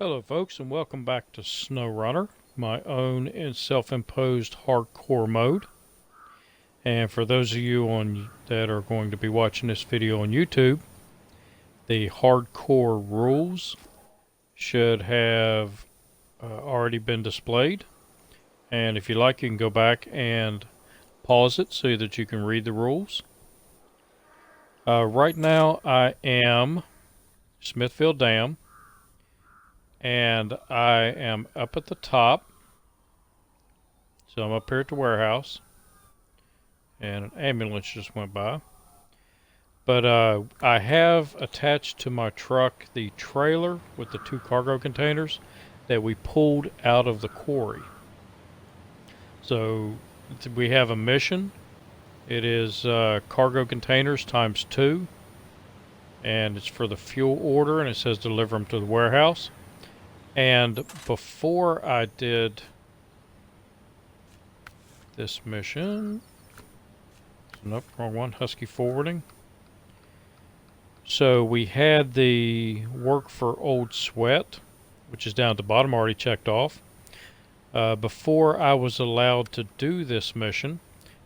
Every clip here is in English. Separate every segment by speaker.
Speaker 1: Hello folks, and welcome back to SnowRunner, my own self-imposed hardcore mode. And for those of you that are going to be watching this video on YouTube, the hardcore rules should have already been displayed. And if you like, you can go back and pause it so that you can read the rules. Right now I am Smithfield Dam. And I am up at the top. So I'm up here at the warehouse. And an ambulance just went by. But I have attached to my truck the trailer with the 2 cargo containers that we pulled out of the quarry. So we have a mission. It is cargo containers times 2. And it's for the fuel order, and it says deliver them to the warehouse. And before I did this mission, nope, wrong one, Husky Forwarding. So we had the work for Old Sweat, which is down at the bottom, already checked off. Before I was allowed to do this mission,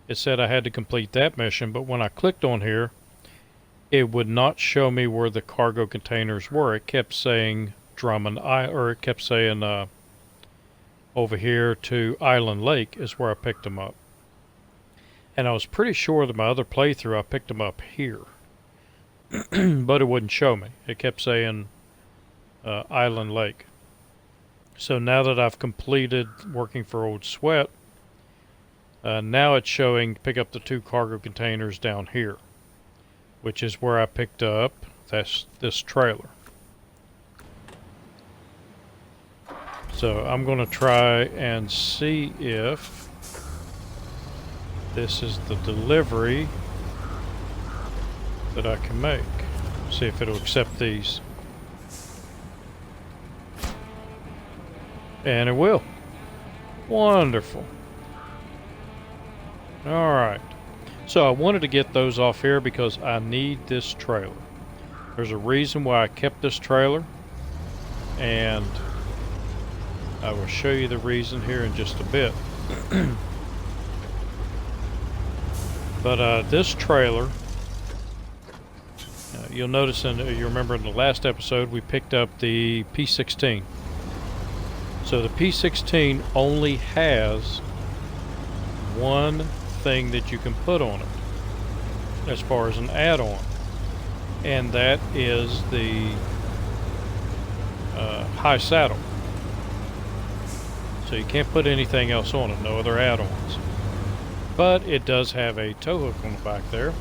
Speaker 1: it said I had to complete that mission, but when I clicked on here, it would not show me where the cargo containers were. It kept saying Drummond, or it kept saying over here to Island Lake is where I picked them up. And I was pretty sure that my other playthrough I picked them up here. But it wouldn't show me. It kept saying Island Lake. So now that I've completed working for Old Sweat, now it's showing pick up the 2 cargo containers down here, which is where I picked up this trailer. So I'm going to try and see if this is the delivery that I can make. See if it'll accept these. And it will. Wonderful. Alright. So I wanted to get those off here because I need this trailer. There's a reason why I kept this trailer. And I will show you the reason here in just a bit. But this trailer, you'll notice, you remember in the last episode, we picked up the P16. So the P16 only has one thing that you can put on it as far as an add-on. And that is the high saddle. So you can't put anything else on it, no other add-ons. But it does have a tow hook on the back there,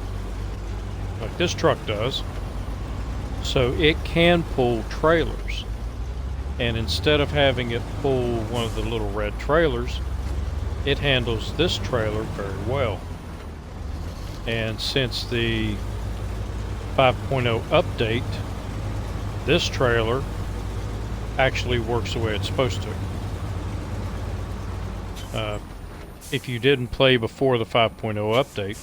Speaker 1: like this truck does. So it can pull trailers. And instead of having it pull one of the little red trailers, it handles this trailer very well. And since the 5.0 update, this trailer actually works the way it's supposed to. If you didn't play before the 5.0 update,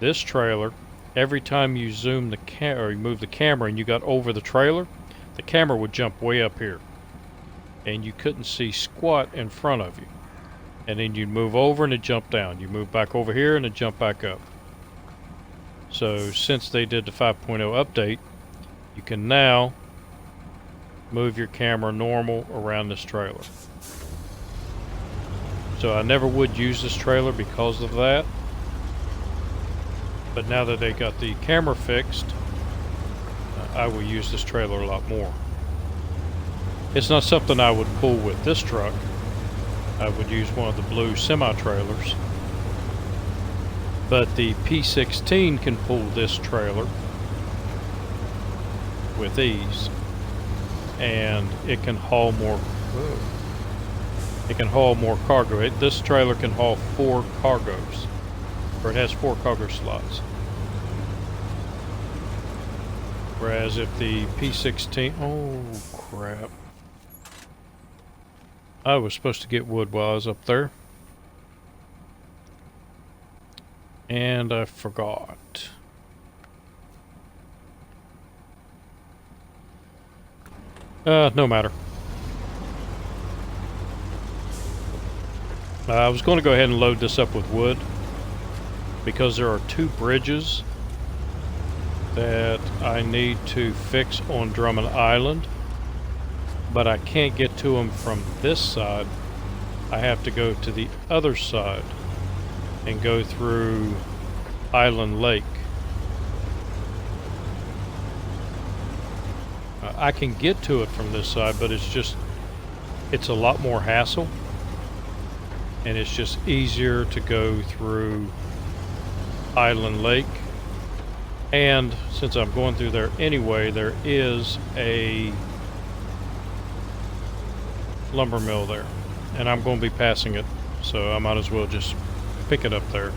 Speaker 1: this trailer, every time you zoom the or you move the camera and you got over the trailer, the camera would jump way up here, and you couldn't see squat in front of you. And then you'd move over and it jumped down. You move back over here and it jumped back up. So since they did the 5.0 update, you can now move your camera normal around this trailer. So I never would use this trailer because of that. But now that they got the camera fixed, I will use this trailer a lot more. It's not something I would pull with this truck. I would use one of the blue semi-trailers. But the P16 can pull this trailer with ease. And it can haul more. It can haul more cargo. This trailer can haul 4 cargos, or it has 4 cargo slots. Whereas if the P16, oh crap. I was supposed to get wood while I was up there. And I forgot. No matter. I was going to go ahead and load this up with wood because there are 2 bridges that I need to fix on Drummond Island, but I can't get to them from this side. I have to go to the other side and go through Island Lake. I can get to it from this side, but it's a lot more hassle, and it's just easier to go through Island Lake. And since I'm going through there anyway, there is a lumber mill there, and I'm going to be passing it, so I might as well just pick it up there.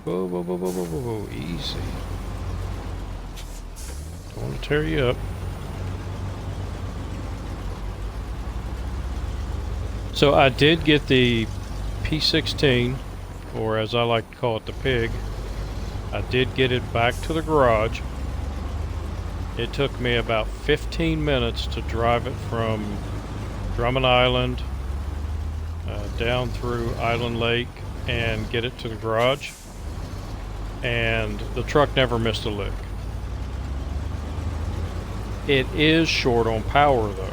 Speaker 1: Whoa, whoa, whoa, whoa, whoa, whoa, whoa, easy. Don't want to tear you up. So I did get the P16, or as I like to call it, the pig. I did get it back to the garage. It took me about 15 minutes to drive it from Drummond Island down through Island Lake and get it to the garage. And the truck never missed a lick. It is short on power though.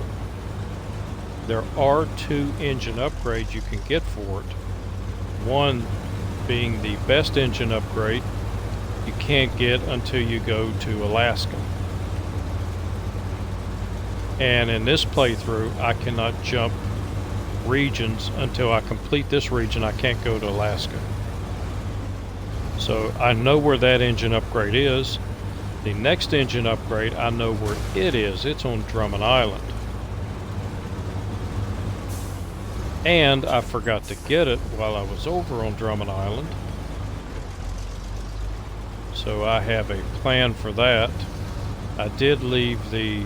Speaker 1: There are 2 engine upgrades you can get for it. One being the best engine upgrade you can't get until you go to Alaska. And in this playthrough, I cannot jump regions until I complete this region. I can't go to Alaska. So I know where that engine upgrade is. The next engine upgrade, I know where it is. It's on Drummond Island. And I forgot to get it while I was over on Drummond Island. So I have a plan for that. I did leave the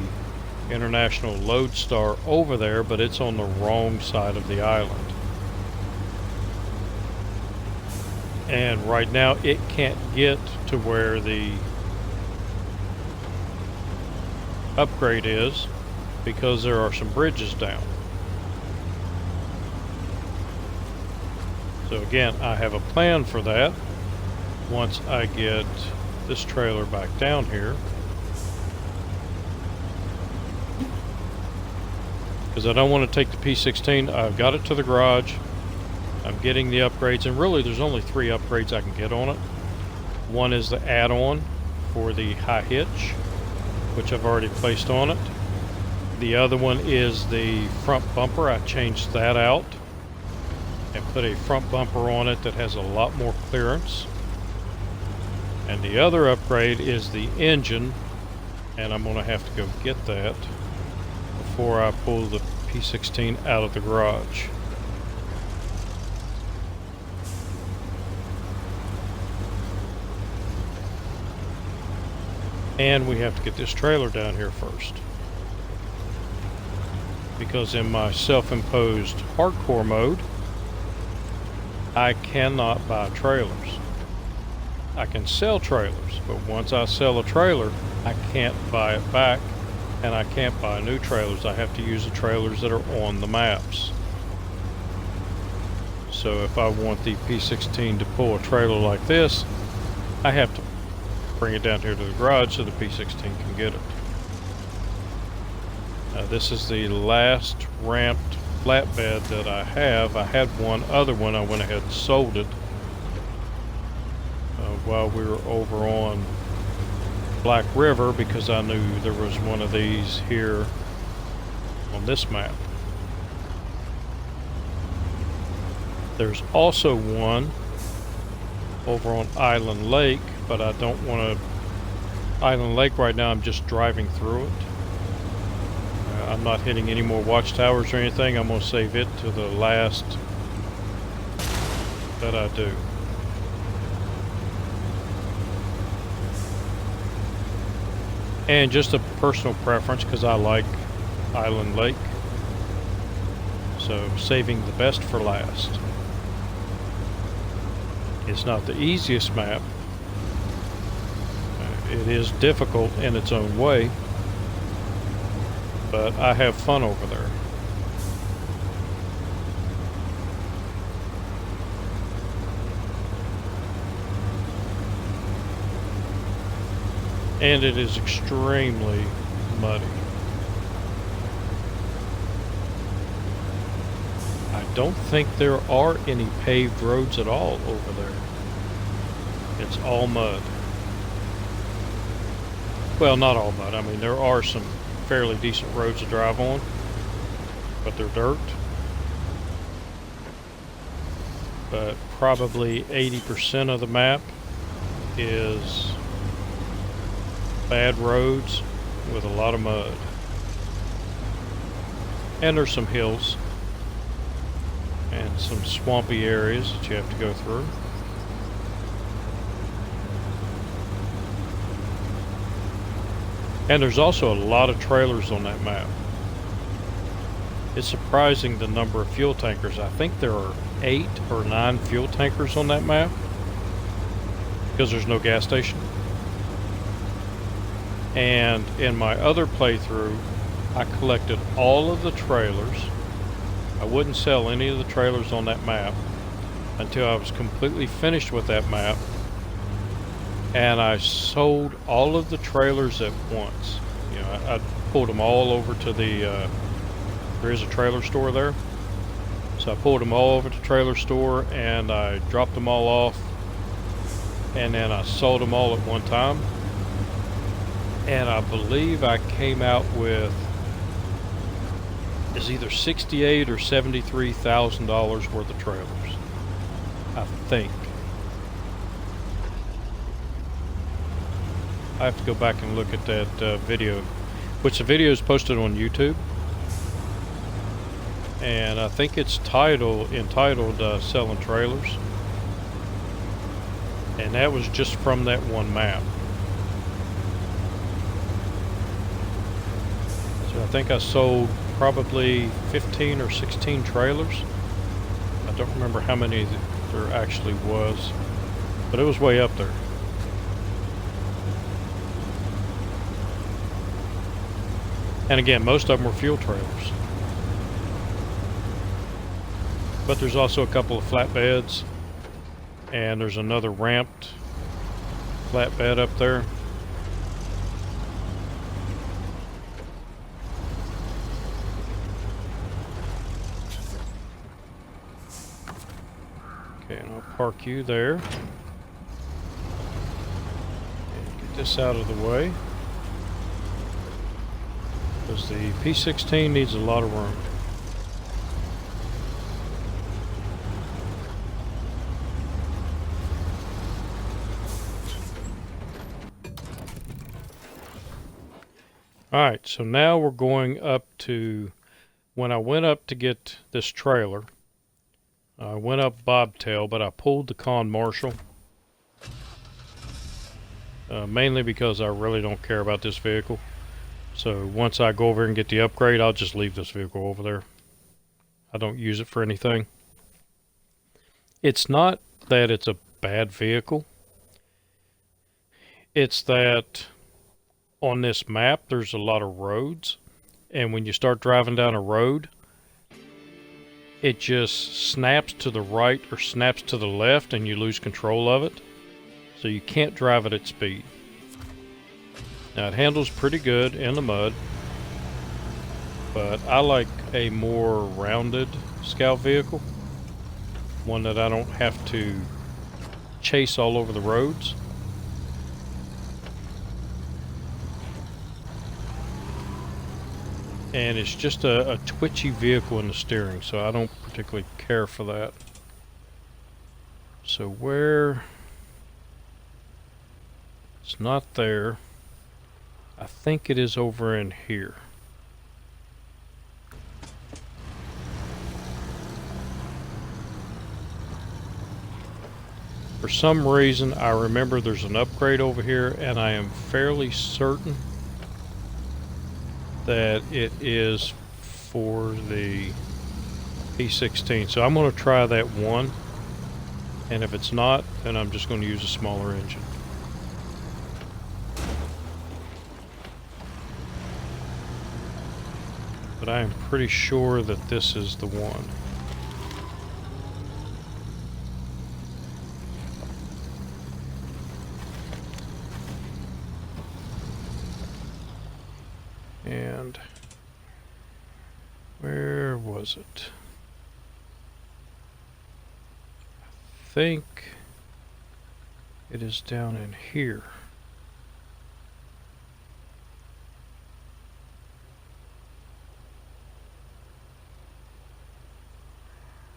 Speaker 1: International Lodestar over there, but it's on the wrong side of the island. And right now it can't get to where the upgrade is because there are some bridges down. So again, I have a plan for that once I get this trailer back down here. Because I don't want to take the P16. I've got it to the garage. I'm getting the upgrades, and really there's only 3 upgrades I can get on it. One is the add-on for the high hitch, which I've already placed on it. The other one is the front bumper. I changed that out and put a front bumper on it that has a lot more clearance. And the other upgrade is the engine, and I'm going to have to go get that before I pull the P16 out of the garage. And we have to get this trailer down here first, because in my self-imposed hardcore mode I cannot buy trailers. I can sell trailers, but once I sell a trailer I can't buy it back, and I can't buy new trailers. I have to use the trailers that are on the maps. So if I want the P16 to pull a trailer like this, I have to bring it down here to the garage so the P16 can get it. This is the last ramped flatbed that I have. I had one other one. I went ahead and sold it while we were over on Black River, because I knew there was one of these here on this map. There's also one over on Island Lake, but I don't want to Island Lake right now. I'm just driving through it. I'm not hitting any more watchtowers or anything. I'm going to save it to the last that I do. And just a personal preference, because I like Island Lake. So saving the best for last. It's not the easiest map, It is difficult in its own way, but I have fun over there. And it is extremely muddy. I don't think there are any paved roads at all over there. It's all mud. Well, not all mud. I mean, there are some fairly decent roads to drive on, but they're dirt. But probably 80% of the map is bad roads with a lot of mud. And there's some hills and some swampy areas that you have to go through. And there's also a lot of trailers on that map. It's surprising the number of fuel tankers. I think there are 8 or 9 fuel tankers on that map because there's no gas station. And in my other playthrough, I collected all of the trailers. I wouldn't sell any of the trailers on that map until I was completely finished with that map. And I sold all of the trailers at once. You know, I pulled them all over to the, there is a trailer store there. So I pulled them all over to the trailer store and I dropped them all off. And then I sold them all at one time. And I believe I came out with is either $68,000 or $73,000 worth of trailers, I think. I have to go back and look at that video, which the video is posted on YouTube, and I think it's entitled Selling Trailers, and that was just from that one map. So I think I sold probably 15 or 16 trailers. I don't remember how many there actually was, but it was way up there. And again, most of them were fuel trailers. But there's also a couple of flatbeds, and there's another ramped flatbed up there. Okay, and I'll park you there. And get this out of the way, because the P16 needs a lot of room. Alright, so now we're going up to, when I went up to get this trailer, I went up bobtail, but I pulled the Con Marshall. Mainly because I really don't care about this vehicle. So once I go over and get the upgrade, I'll just leave this vehicle over there. I don't use it for anything. It's not that it's a bad vehicle. It's that on this map, there's a lot of roads. And when you start driving down a road, it just snaps to the right or snaps to the left and you lose control of it. So you can't drive it at speed. Now it handles pretty good in the mud, but I like a more rounded scout vehicle. One that I don't have to chase all over the roads. And it's just a twitchy vehicle in the steering, so I don't particularly care for that. So where... It's not there. I think it is over in here. For some reason, I remember there's an upgrade over here, and I am fairly certain that it is for the P16. So I'm going to try that one, and if it's not, then I'm just going to use a smaller engine. but I am pretty sure that this is the one. And where was it? I think it is down in here.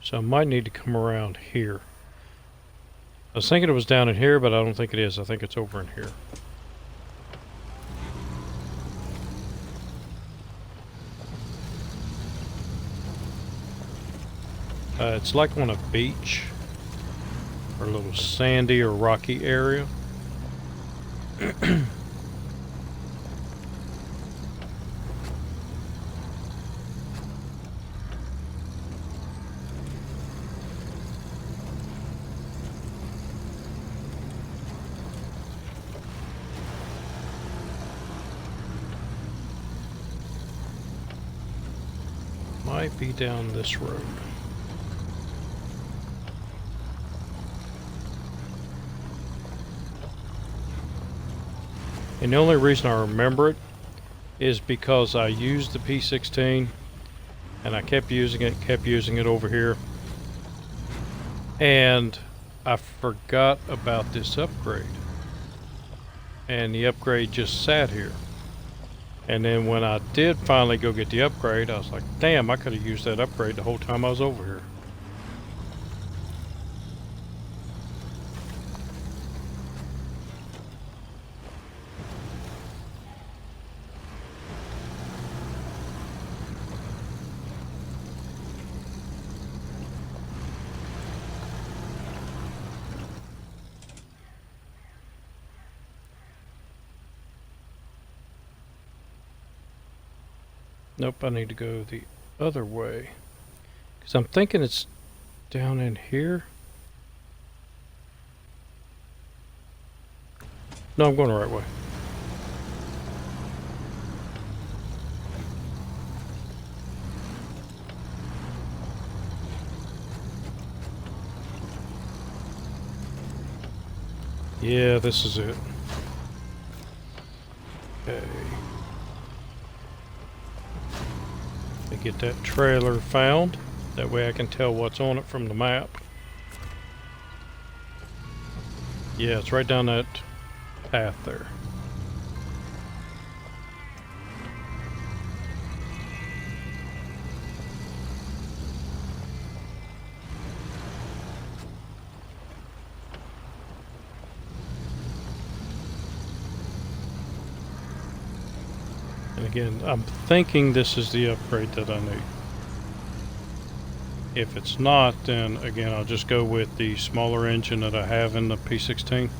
Speaker 1: So I might need to come around here. I was thinking it was down in here, but I don't think it is. I think it's over in here. It's like on a beach or a little sandy or rocky area. Might be down this road. And the only reason I remember it is because I used the P16 and I kept using it over here. And I forgot about this upgrade. And the upgrade just sat here. And then when I did finally go get the upgrade, I was like, damn, I could have used that upgrade the whole time I was over here. Nope, I need to go the other way. Because I'm thinking it's down in here. No, I'm going the right way. Yeah, this is it. Okay. Get that trailer found. That way I can tell what's on it from the map. Yeah, it's right down that path there. And again, I'm thinking this is the upgrade that I need. If it's not, then again, I'll just go with the smaller engine that I have in the P16.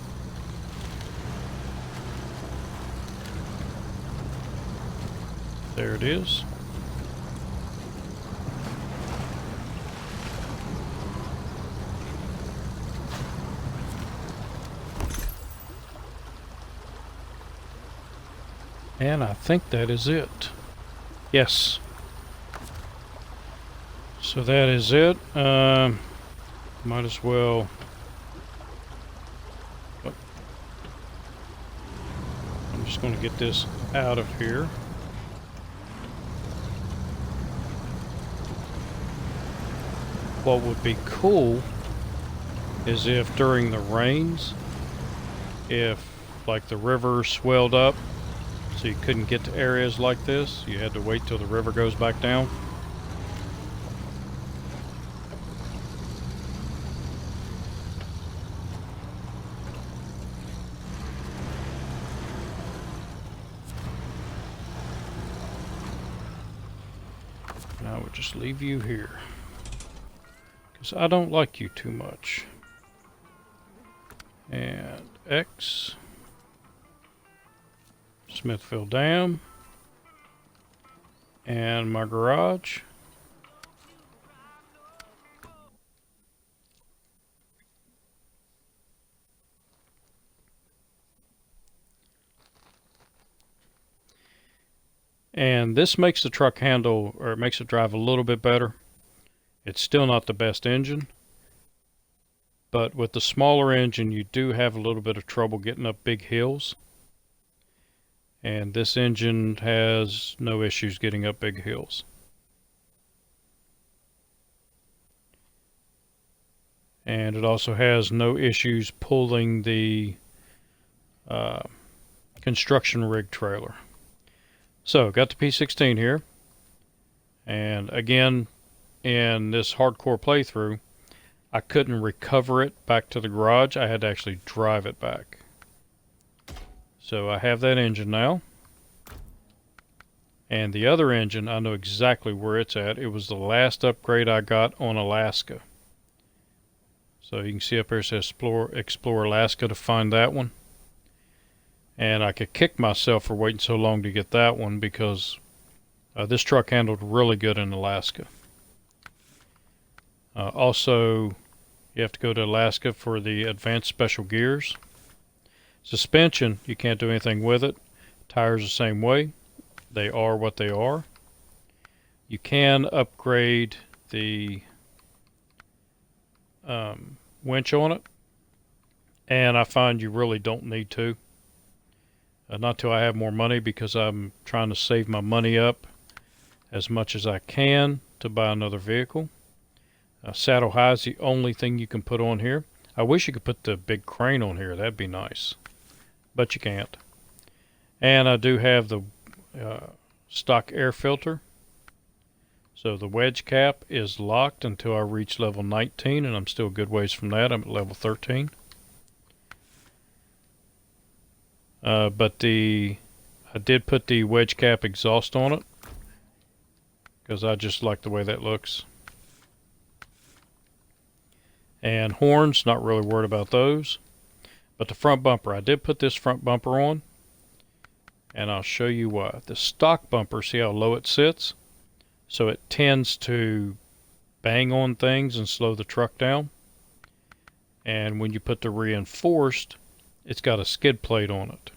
Speaker 1: There it is. And I think that is it. Yes. So that is it. Might as well. Oh. I'm just going to get this out of here. What would be cool is if during the rains, if like the river swelled up, so you couldn't get to areas like this, you had to wait till the river goes back down. And I would just leave you here, because I don't like you too much. And X. Smithville Dam, and my garage. And this makes the truck handle, or it makes it drive a little bit better. It's still not the best engine, but with the smaller engine you do have a little bit of trouble getting up big hills. And this engine has no issues getting up big hills. And it also has no issues pulling the construction rig trailer. So, got the P16 here. And again, in this hardcore playthrough, I couldn't recover it back to the garage. I had to actually drive it back. So I have that engine now. And the other engine, I know exactly where it's at. It was the last upgrade I got on Alaska. So you can see up here it says Explore Alaska to find that one. And I could kick myself for waiting so long to get that one because this truck handled really good in Alaska. Also, you have to go to Alaska for the advanced special gears. Suspension, you can't do anything with it. Tires the same way. They are what they are. You can upgrade the winch on it, and I find you really don't need to. Not till I have more money, because I'm trying to save my money up as much as I can to buy another vehicle. Saddle high is the only thing you can put on here. I wish you could put the big crane on here. That'd be nice. But you can't. And I do have the stock air filter. So the wedge cap is locked until I reach level 19, and I'm still a good ways from that. I'm at level 13. But I did put the wedge cap exhaust on it because I just like the way that looks. And horns, not really worried about those. But the front bumper, I did put this front bumper on, and I'll show you why. The stock bumper, see how low it sits? So it tends to bang on things and slow the truck down. And when you put the reinforced, it's got a skid plate on it.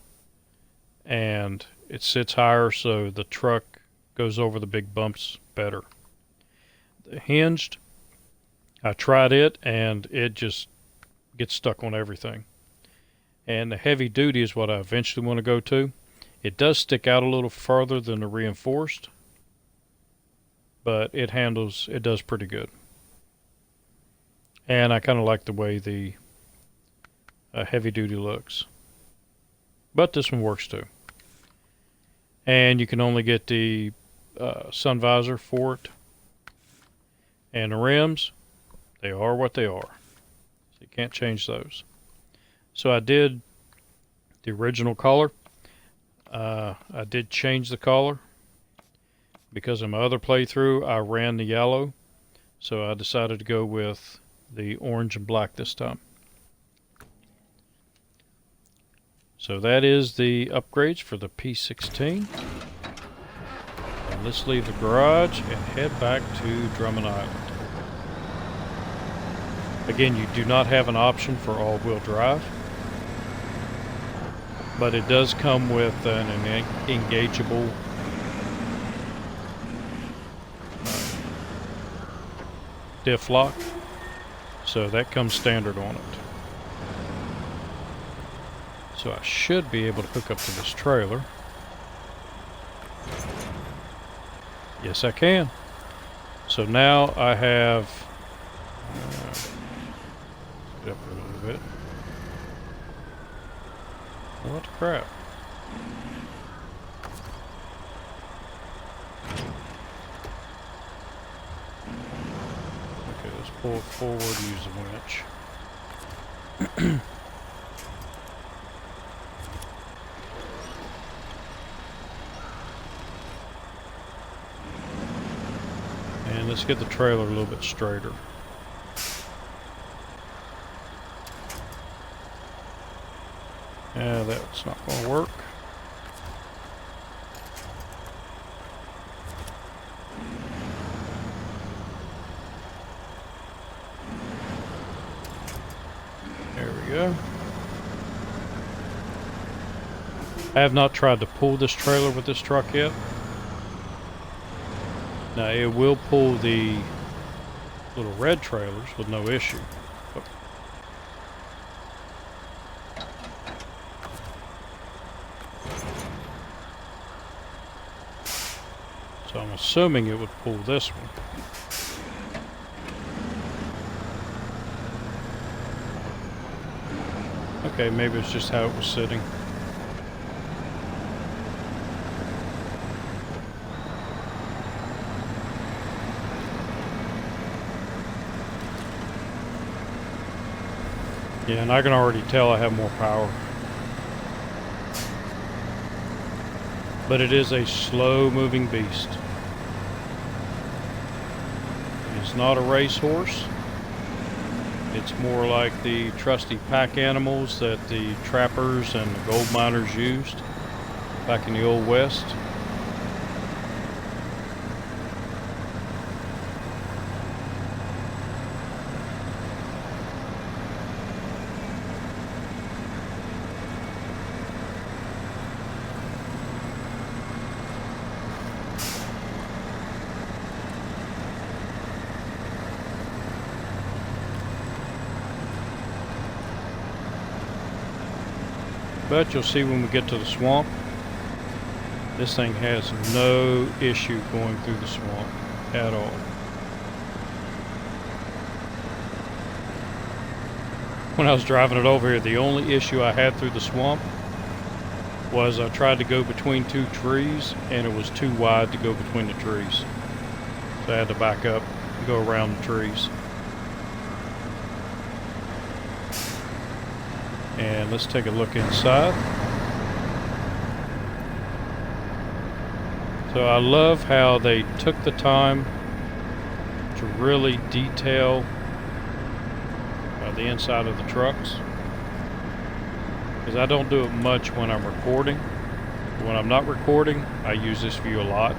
Speaker 1: And it sits higher, so the truck goes over the big bumps better. The hinged, I tried it, and it just gets stuck on everything. And the heavy duty is what I eventually want to go to. It does stick out a little further than the reinforced, but it does pretty good. And I kind of like the way the heavy duty looks. But this one works too. And you can only get the sun visor for it. And the rims, they are what they are. So you can't change those. So I did the original collar. I did change the collar because in my other playthrough I ran the yellow. So I decided to go with the orange and black this time. So that is the upgrades for the P16. And let's leave the garage and head back to Drummond Island. Again, you do not have an option for all-wheel drive, but it does come with an engageable diff lock, so that comes standard on it. So I should be able to hook up to this trailer. Yes, I can. So now I have get up a little bit. What the crap? Okay, let's pull it forward, use the winch. And let's get the trailer a little bit straighter. Yeah, that's not going to work. There we go. I have not tried to pull this trailer with this truck yet. Now it will pull the little red trailers with no issue. So I'm assuming it would pull this one. Okay, maybe it's just how it was sitting. Yeah, and I can already tell I have more power. But it is a slow-moving beast. It's not a racehorse. It's more like the trusty pack animals that the trappers and the gold miners used back in the Old West. But you'll see when we get to the swamp, this thing has no issue going through the swamp at all. When I was driving it over here, the only issue I had through the swamp was I tried to go between two trees and it was too wide to go between the trees. So I had to back up and go around the trees. And let's take a look inside. So I love how they took the time to really detail the inside of the trucks. Because I don't do it much when I'm recording. When I'm not recording, I use this view a lot.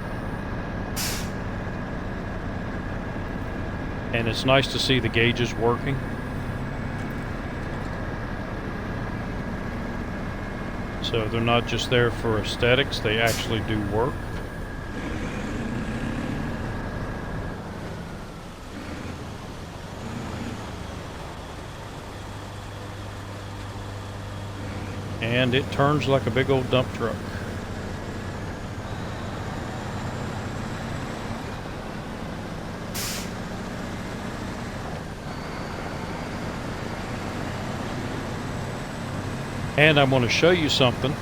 Speaker 1: And it's nice to see the gauges working. So they're not just there for aesthetics, they actually do work. And it turns like a big old dump truck. And I'm going to show you something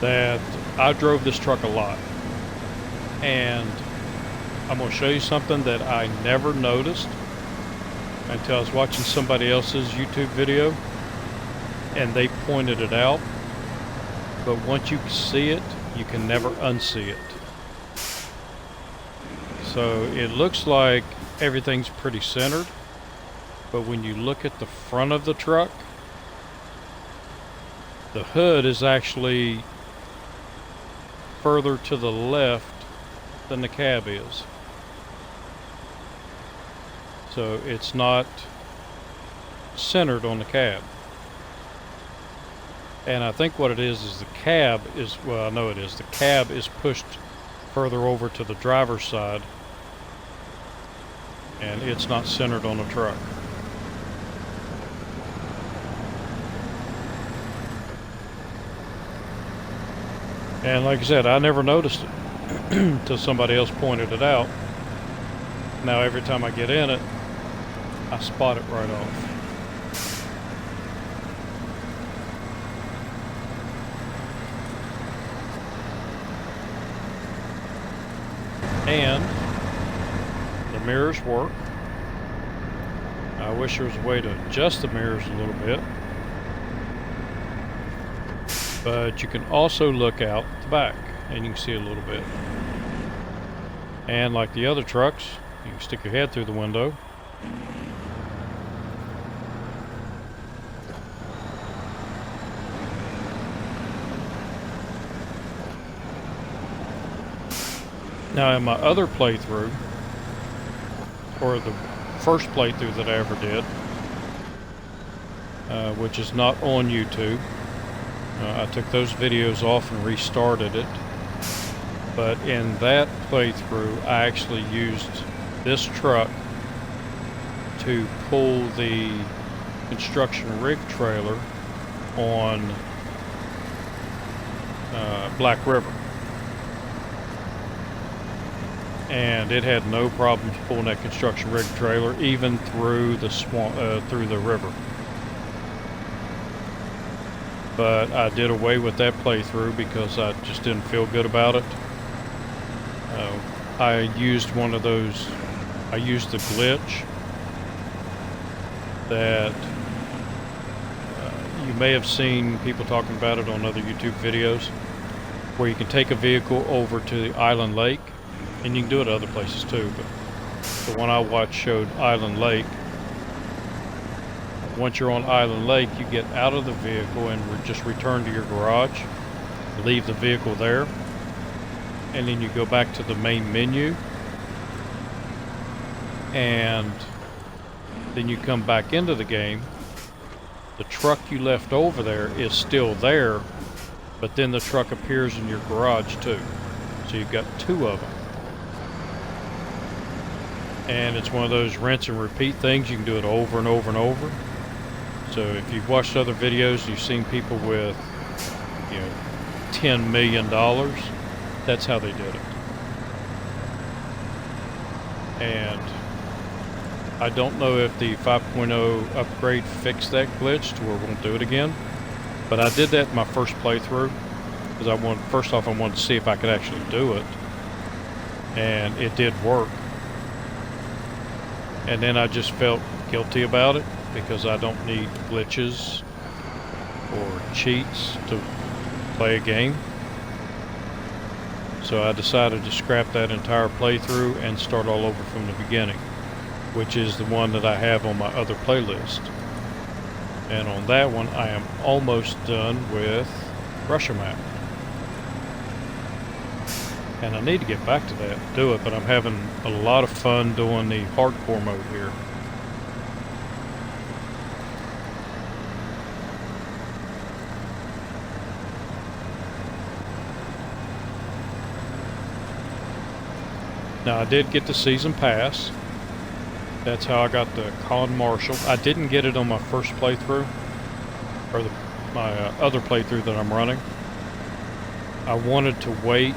Speaker 1: that I drove this truck a lot. And I'm going to show you something that I never noticed until I was watching somebody else's YouTube video and they pointed it out. But once you see it, you can never unsee it. So it looks like everything's pretty centered, but when you look at the front of the truck, the hood is actually further to the left than the cab is. So it's not centered on the cab. And I think what it is the cab is, well, I know it is, the cab is pushed further over to the driver's side and it's not centered on the truck. And like I said, I never noticed it until somebody else pointed it out. Now every time I get in it, I spot it right off. And the mirrors work. I wish there was a way to adjust the mirrors a little bit. But you can also look out the back and you can see a little bit. And like the other trucks, you can stick your head through the window. Now in my other playthrough, or the first playthrough that I ever did, which is not on YouTube, I took those videos off and restarted it. But in that playthrough, I actually used this truck to pull the construction rig trailer on Black River. And it had no problems pulling that construction rig trailer even through the swamp, through the river. But I did away with that playthrough because I just didn't feel good about it. I used one of those, I used the glitch that you may have seen people talking about it on other YouTube videos, where you can take a vehicle over to the island lake, and you can do it other places too, but the one I watched showed Island Lake. Once you're on Island Lake, you get out of the vehicle and just return to your garage, leave the vehicle there, and then you go back to the main menu, and then you come back into the game. The truck you left over there is still there, but then the truck appears in your garage too. So you've got two of them. And it's one of those rinse and repeat things. You can do it over and over and over. So if you've watched other videos, you've seen people with, you know, $10 million. That's how they did it. And I don't know if the 5.0 upgrade fixed that glitch to where we won't do it again. But I did that in my first playthrough because first off I wanted to see if I could actually do it. And it did work. And then I just felt guilty about it because I don't need glitches or cheats to play a game. So I decided to scrap that entire playthrough and start all over from the beginning, which is the one that I have on my other playlist. And on that one, I am almost done with Russia Map. And I need to get back to that and do it, but I'm having a lot of fun doing the hardcore mode here. Now I did get the season pass. That's how I got the Con Marshal. I didn't get it on my first playthrough, or my other playthrough that I'm running. I wanted to wait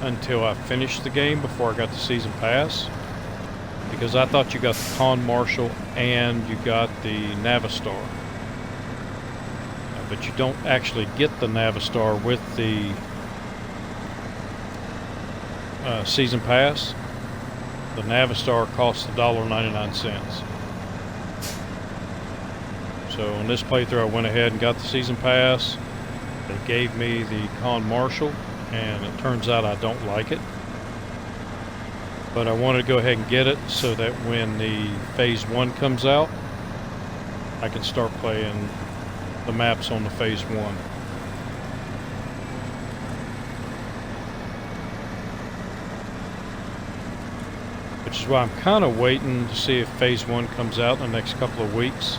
Speaker 1: until I finished the game before I got the season pass, because I thought you got the Con Marshal and you got the Navistar. But you don't actually get the Navistar with the season pass. The Navistar costs $1.99. So on this playthrough I went ahead and got the season pass. They gave me the Con Marshal, and it turns out I don't like it. But I wanted to go ahead and get it so that when the Phase 1 comes out, I can start playing the maps on the Phase 1. Which is why I'm kind of waiting to see if Phase 1 comes out in the next couple of weeks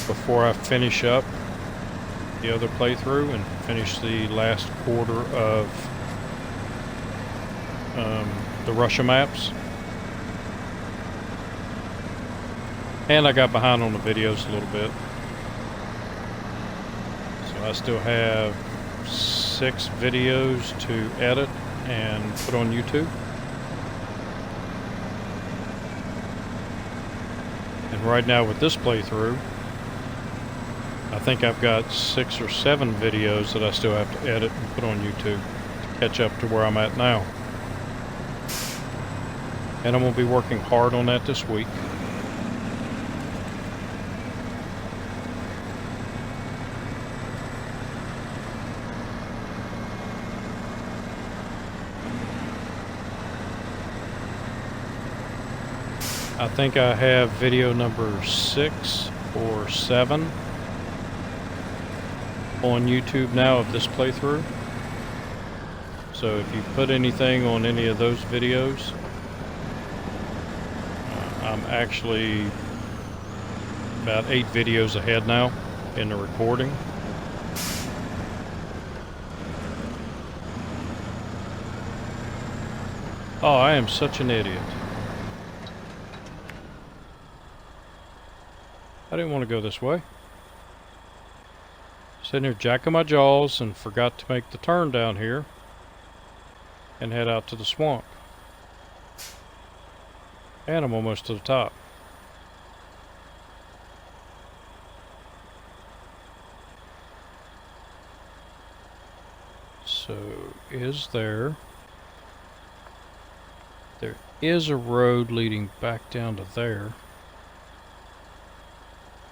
Speaker 1: before I finish up the other playthrough and finish the last quarter of the Russia maps. And I got behind on the videos a little bit. So I still have 6 videos to edit and put on YouTube. And right now with this playthrough, I think I've got 6 or 7 videos that I still have to edit and put on YouTube to catch up to where I'm at now. And I'm going to be working hard on that this week. I think I have video number 6 or 7 on YouTube now of this playthrough. So if you put anything on any of those videos, I'm actually about 8 videos ahead now in the recording. Oh, I am such an idiot. I didn't want to go this way. Sitting here jacking my jaws and forgot to make the turn down here and head out to the swamp. And I'm almost to the top. So, there is a road leading back down to there.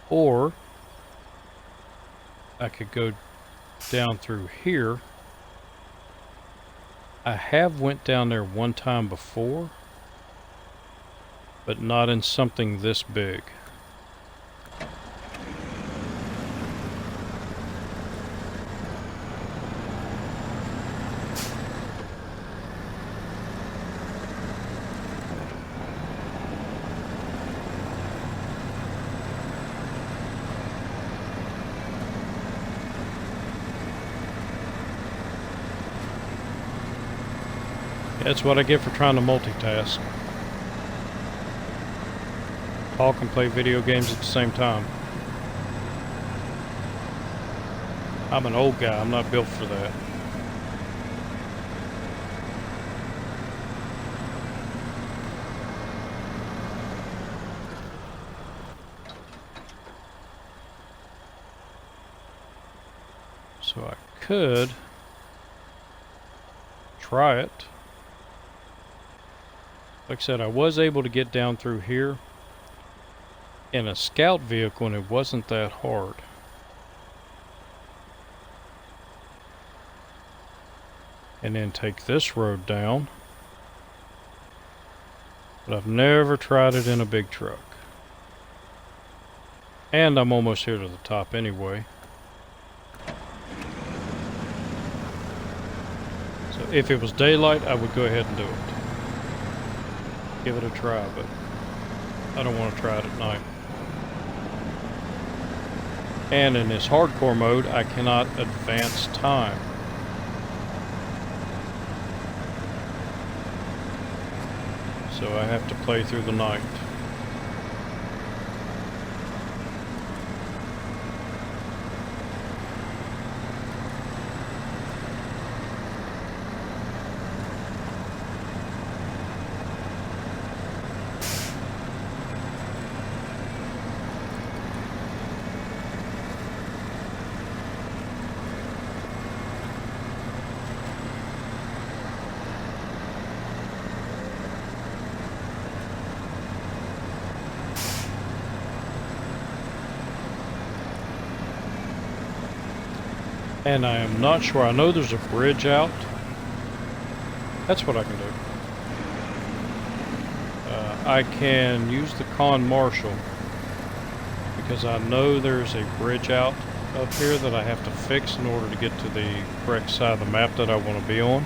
Speaker 1: Or I could go down through here. I have went down there one time before, but not in something this big. That's what I get for trying to multitask. Talk and play video games at the same time. I'm an old guy, I'm not built for that. So I could try it. Like I said, I was able to get down through here in a scout vehicle and it wasn't that hard. And then take this road down. But I've never tried it in a big truck. And I'm almost here to the top anyway. So if it was daylight, I would go ahead and do it. Give it a try, but I don't want to try it at night. And in this hardcore mode, I cannot advance time. So I have to play through the night. And I am not sure. I know there's a bridge out. That's what I can do. I can use the con marshal because I know there's a bridge out up here that I have to fix in order to get to the correct side of the map that I want to be on.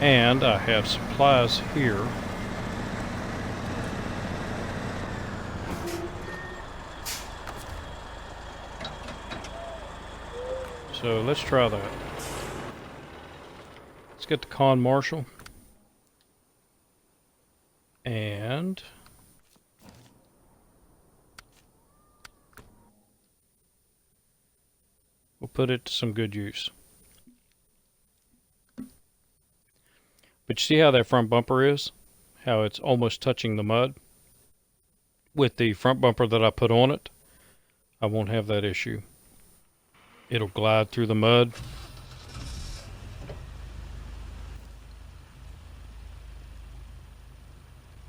Speaker 1: And I have supplies here. So let's try that. Let's get the con marshal. And we'll put it to some good use. But you see how that front bumper is? How it's almost touching the mud? With the front bumper that I put on it, I won't have that issue. It'll glide through the mud.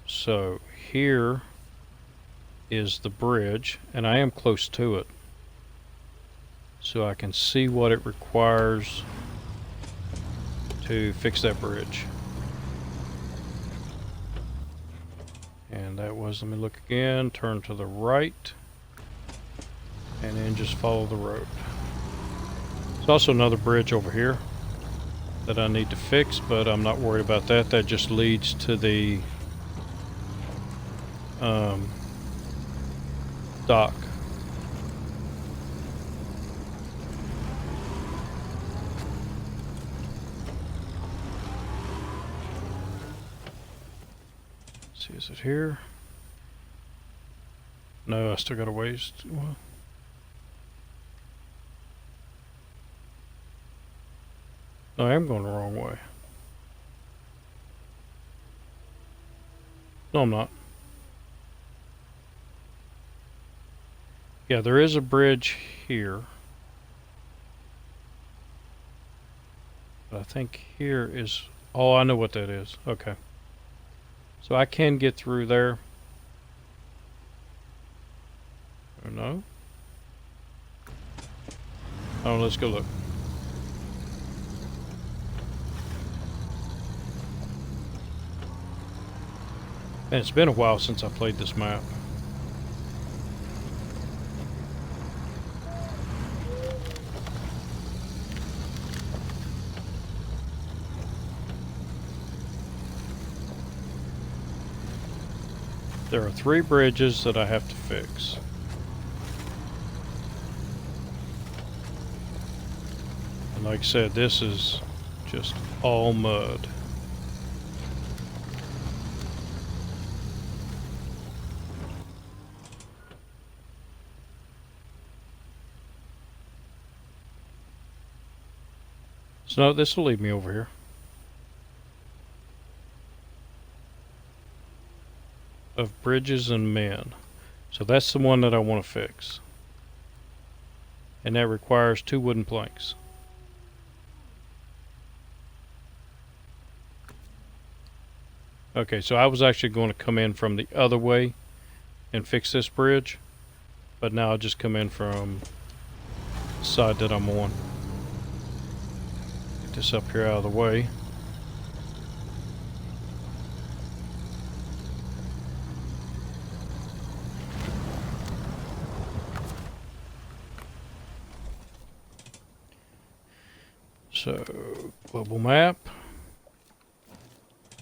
Speaker 1: So here is the bridge, and I am close to it. So I can see what it requires to fix that bridge. And that was, let me look again, turn to the right, and then just follow the road. There's also another bridge over here that I need to fix, but I'm not worried about that. That just leads to the dock. Let's see, is it here? No, I still got a ways. Well, no, I am going the wrong way. No, I'm not. Yeah, there is a bridge here. But I think here is... Oh, I know what that is. Okay. So I can get through there. Or no? Oh, let's go look. And it's been a while since I played this map. There are 3 bridges that I have to fix. And like I said, this is just all mud. So no, this will lead me over here. Of bridges and men. So that's the one that I want to fix. And that requires 2 wooden planks. Okay, so I was actually going to come in from the other way and fix this bridge, but now I'll just come in from the side that I'm on. Get this up here out of the way. So, global map.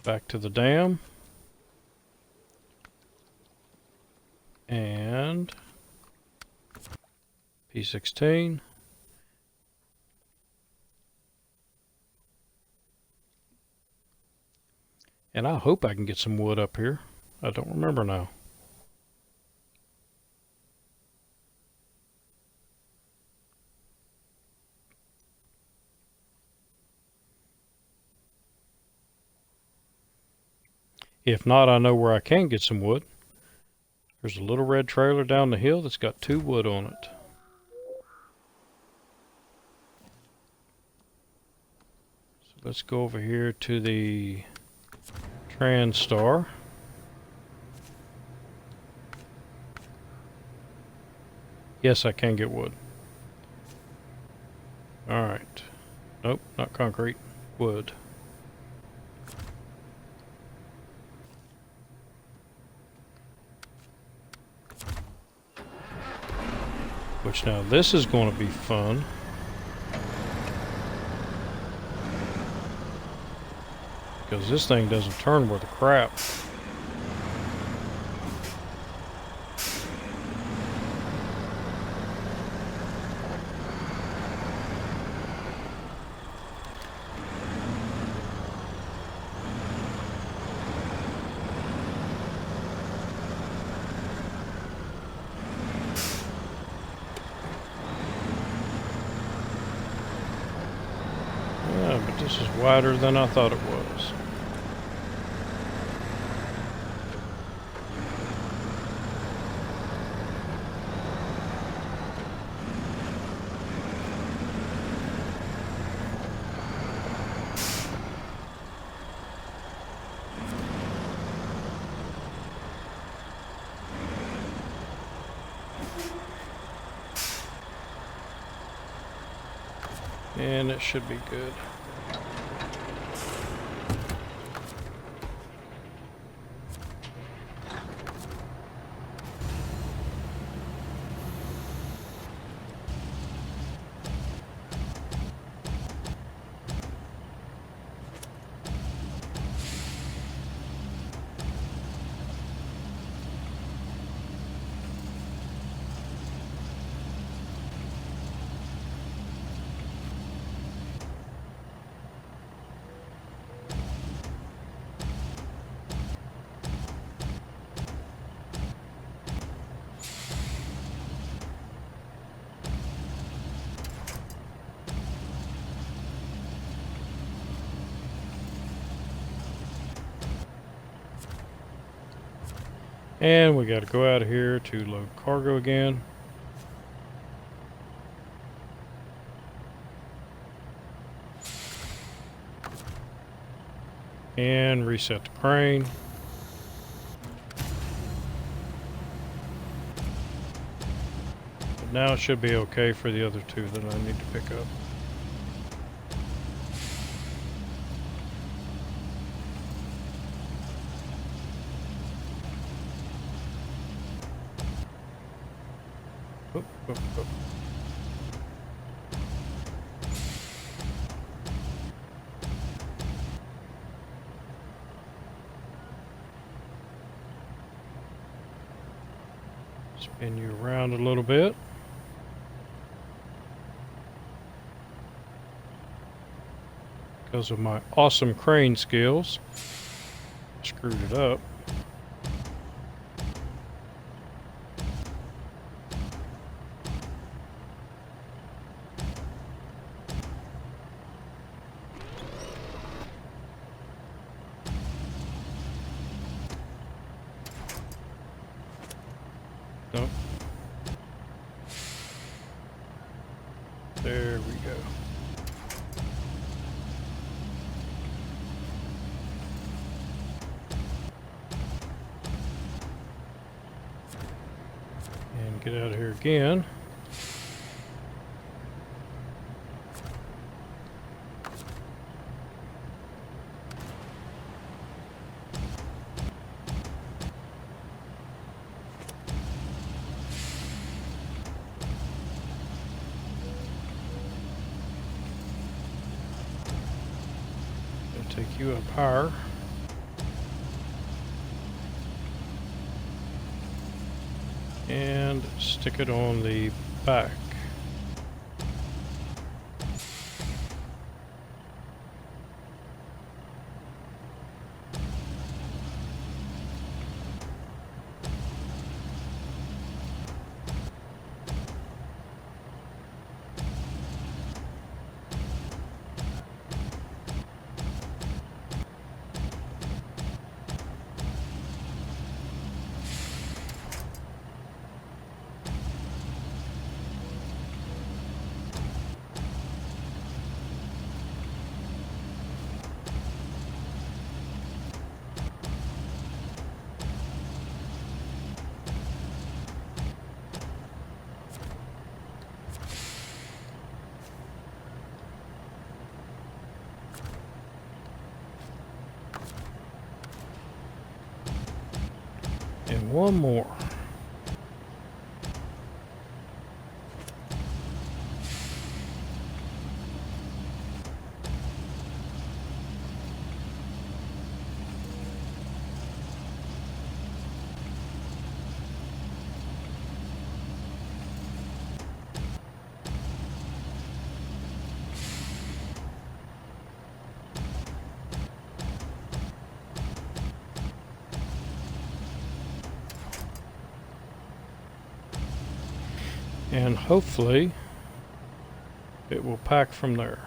Speaker 1: Back to the dam. And P16. And I hope I can get some wood up here. I don't remember now. If not, I know where I can get some wood. There's a little red trailer down the hill that's got 2 wood on it. So let's go over here to the TranStar. Yes, I can get wood. Alright. Nope, not concrete. Wood. Which now this is going to be fun. Because this thing doesn't turn worth a crap. But this is wider than I thought it was. And it should be good. And we got to go out of here to load cargo again. And reset the crane. But now it should be okay for the other two that I need to pick up. Oop, oop, oop. Spin you around a little bit. Because of my awesome crane skills, screwed it up. Nope. There we go. And get out of here again. Take you up higher. And stick it on the back. And one more. And hopefully it will pack from there.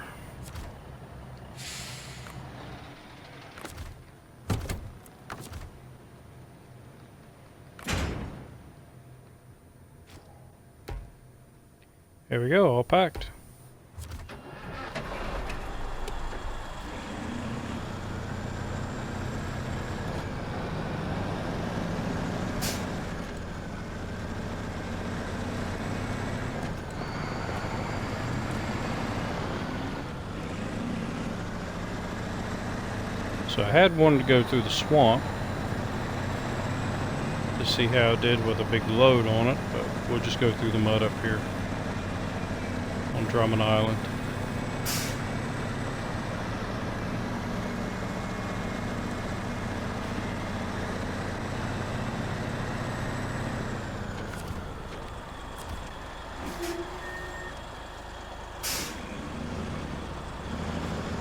Speaker 1: There we go, all packed. So I had one to go through the swamp to see how it did with a big load on it, but we'll just go through the mud up here on Drummond Island.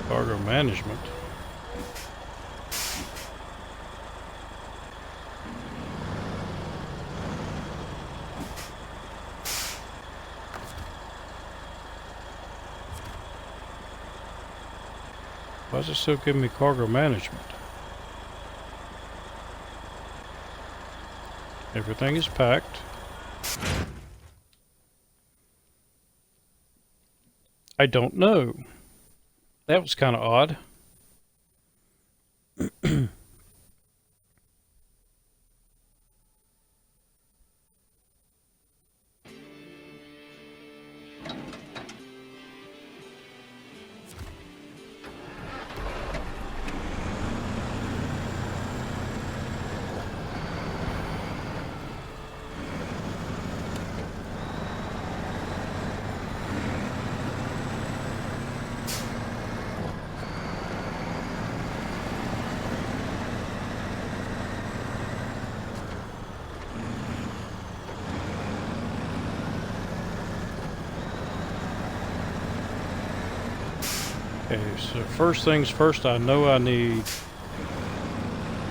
Speaker 1: Cargo management. Why does it still give me cargo management? Everything is packed. I don't know. That was kind of odd. Okay, so first things first, I know I need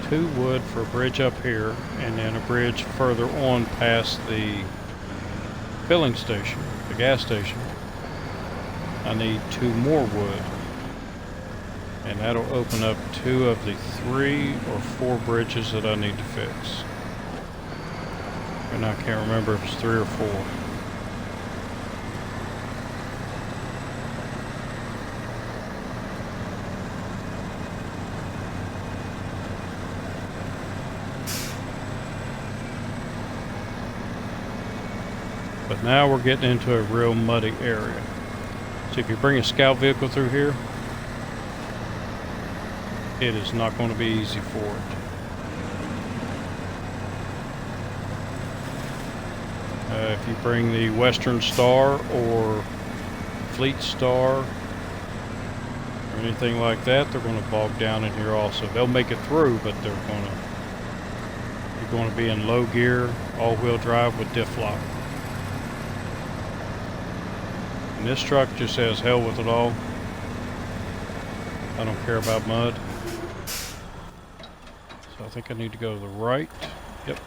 Speaker 1: 2 wood for a bridge up here, and then a bridge further on past the filling station, the gas station. I need 2 more wood, and that'll open up 2 of the 3 or 4 bridges that I need to fix. And I can't remember if it's 3 or 4. But now we're getting into a real muddy area. So if you bring a scout vehicle through here, it is not going to be easy for it. If you bring the Western Star or Fleet Star or anything like that, they're going to bog down in here also. They'll make it through, but you're going to be in low gear, all-wheel drive with diff lock. And this truck just says hell with it all. I don't care about mud. So I think I need to go to the right. Yep.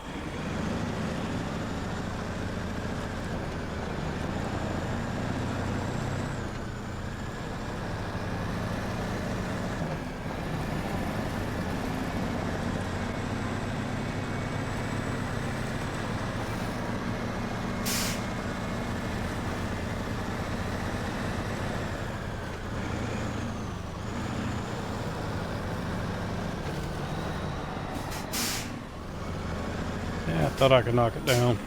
Speaker 1: Yeah, I thought I could knock it down.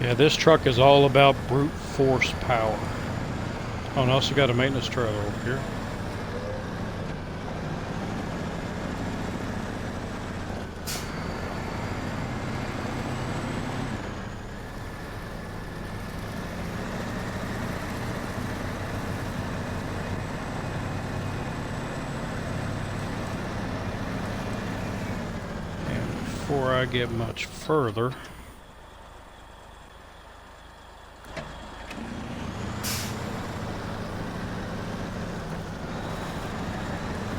Speaker 1: Yeah, this truck is all about brute force power. Oh, and I also got a maintenance trailer over here. And before I get much further,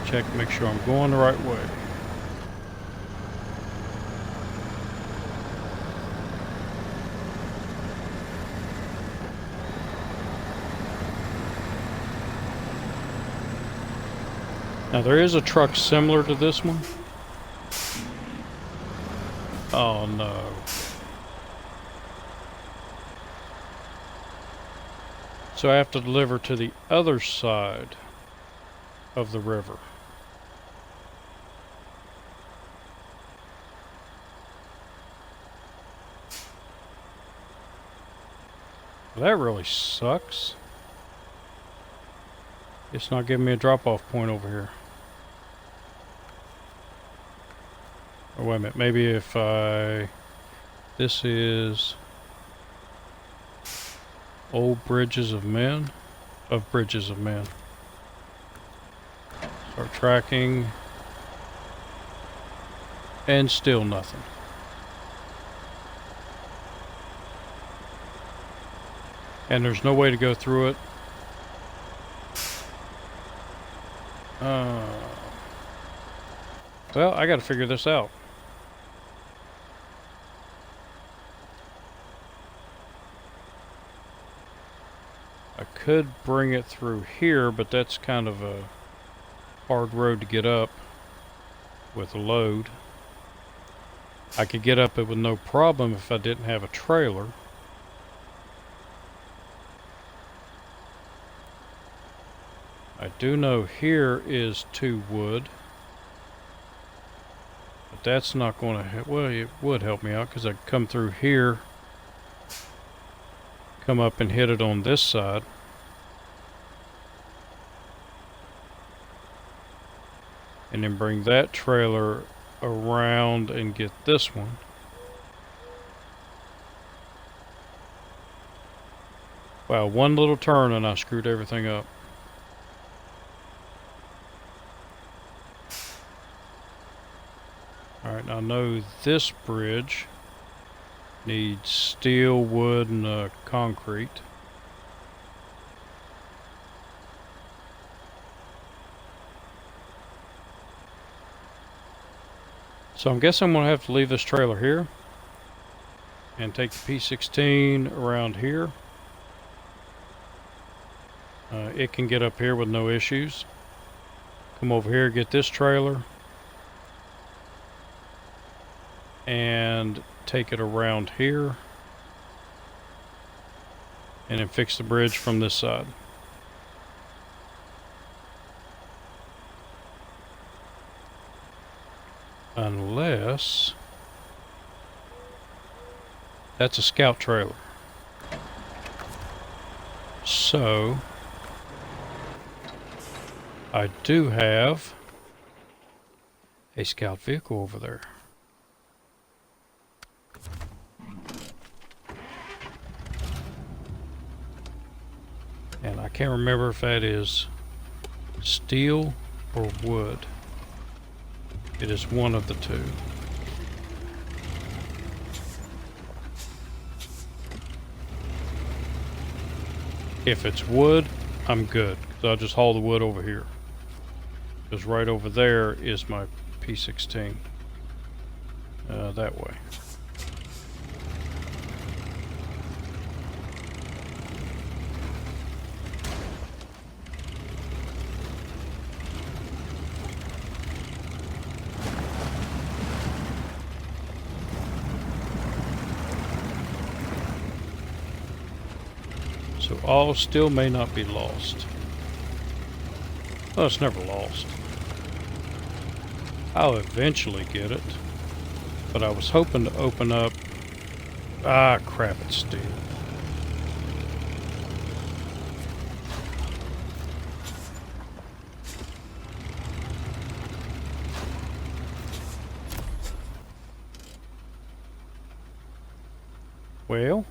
Speaker 1: check, make sure I'm going the right way. Now there is a truck similar to this one. Oh no. So I have to deliver to the other side of the river. That really sucks. It's not giving me a drop-off point over here. Oh, wait a minute. Maybe if I... This is... Old Bridges of Men. Of Bridges of Men. Start tracking. And still nothing. And there's no way to go through it. Well, I gotta figure this out. I could bring it through here, but that's kind of a hard road to get up with a load. I could get up it with no problem if I didn't have a trailer. I do know here is 2 wood. But that's not going to help. Well, it would help me out because I could come through here, come up and hit it on this side. And then bring that trailer around and get this one. Wow, one little turn and I screwed everything up. Alright, now I know this bridge needs steel, wood, and concrete. So I'm guessing I'm going to have to leave this trailer here and take the P16 around here. It can get up here with no issues. Come over here, get this trailer, and take it around here, and then fix the bridge from this side. Unless that's a scout trailer. So I do have a scout vehicle over there. And I can't remember if that is steel or wood. It is one of the two. If it's wood, I'm good. So I'll just haul the wood over here. Because right over there is my P16. That way. So all still may not be lost. Oh, it's never lost. I'll eventually get it. But I was hoping to open up... Ah, crap, it's steel. Well...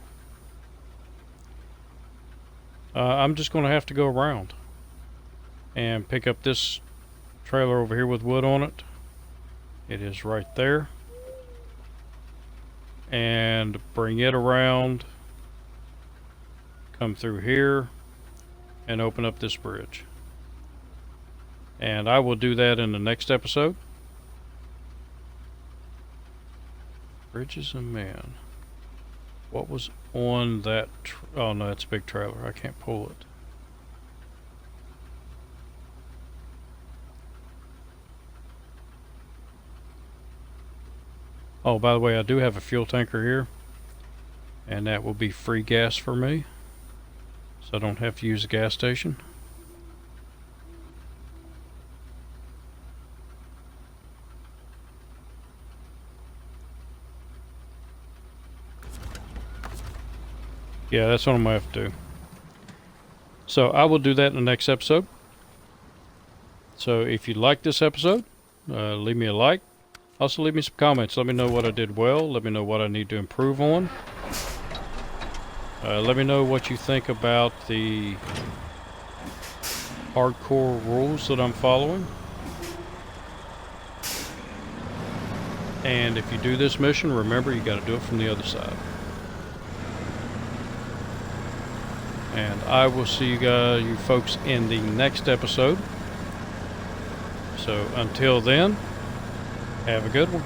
Speaker 1: I'm just going to have to go around and pick up this trailer over here with wood on it. It is right there. And bring it around, come through here, and open up this bridge. And I will do that in the next episode. Bridges and man. What was on that? Oh no, it's a big trailer. I can't pull it. Oh, by the way, I do have a fuel tanker here. And that will be free gas for me. So I don't have to use a gas station. Yeah, that's what I'm going to have to do. So I will do that in the next episode. So if you like this episode, leave me a like. Also leave me some comments. Let me know what I did well. Let me know what I need to improve on. Let me know what you think about the hardcore rules that I'm following. And if you do this mission, remember you got to do it from the other side. And I will see you folks in the next episode. So until then, have a good one.